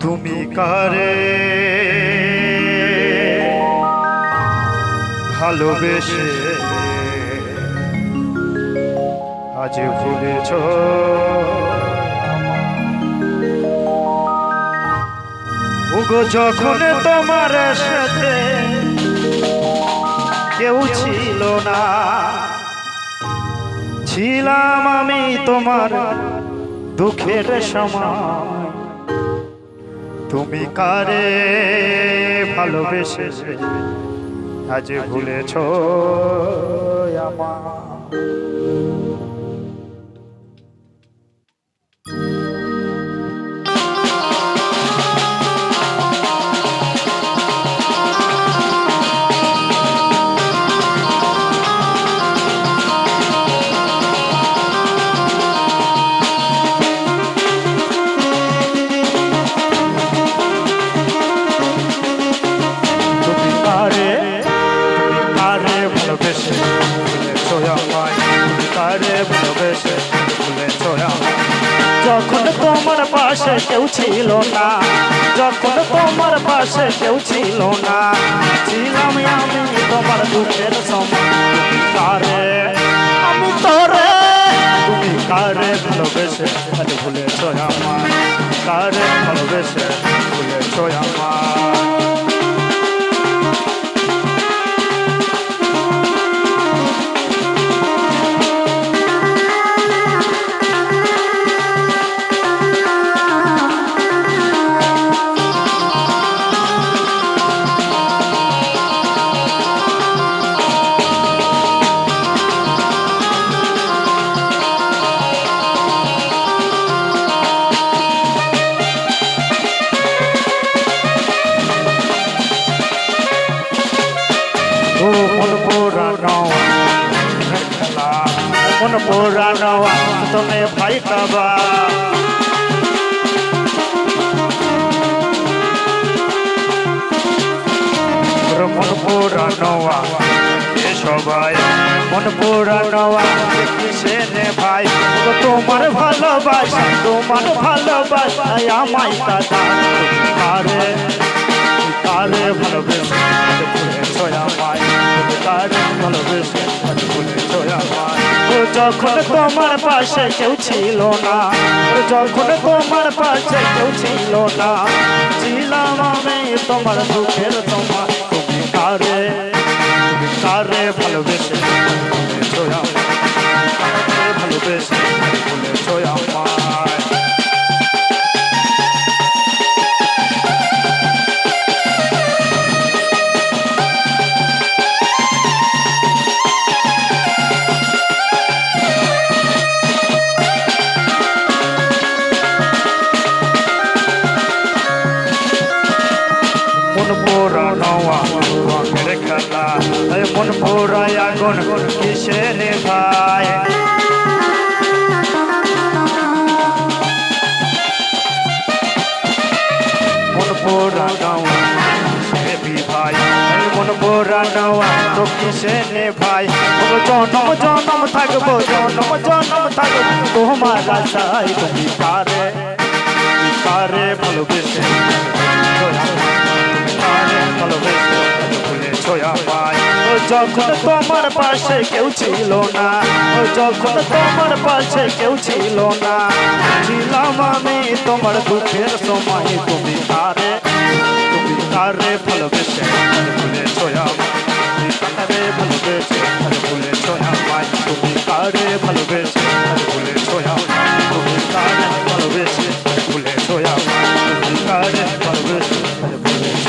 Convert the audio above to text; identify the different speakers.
Speaker 1: তুমি কারে ভালোবেসে আজ ভুলেছ, ওগো যখন তোমার সাথে কেউ ছিল না, ছিলাম আমি তোমার দুঃখের সময়। তুমি কারে ভালোবেসে আজ ভুলেছ আমার। যখন তোমার পাশে কেউ ছিল না, যখন তোমার পাশে কেউ ছিল না, ছিলাম আমি তোমার দুঃখের সময়। কারে আমি তোরে, তুমি কারে ভালোবেসে আজ ভুলেছ আমার, কারে ভালোবেসে ভুলেছ আমার। মন পুরানো তুমি ভাই কাবা, মন পুরানো সবাই, মন পুরানো কিসে নে ভাই, তোমার ভালোবাসা, তোমার ভালোবাসা আমায় দাদা। কারে কারে ভালোবেসে ভুলেছ আমায়, কারে ভালোবেসে ভুলেছ আমায়। যখন তোমার পাশে কেউ ছিল না, যখন তোমার পাশে কেউ ছিল না, ছিলাম আমি তোমার দুঃখের সময়। তুমি কারে, তুমি কারে ভালোবেসে ভুলেছ আমায়, কারে ভালোবেসে ভুলেছ আমায়। মন পোড়ানো রঙের খেলা, মন পোড়ায় আগুন কিসে নে ভাই, মন পোড়ানো ভাই, মন পোড়ানো তো কিসে নে ভাই। জনম জনম থাকবো, জনম জনম থাকবো তোমার আশায়। তুমি কারে, কারে ভালোবেসে ভুলেছ আমায়। যখন তোমার পাশে কেউ ছিল না, যখন তোমার পাশে কেউ ছিল না, ছিলাম আমি তোমার দুঃখের সময়। তুমি কারে, তুমি কারে ভালোবেসে ভুলেছ আমায়, তুমি কারে ভালোবেসে ভুলেছ আমায়। তুমি কারে ভালোবেসে ভুলেছ আমায়, তুমি কারে ভালোবেসে ভুলেছ আমায়, তুমি কারে ভালোবেসে ভুলেছ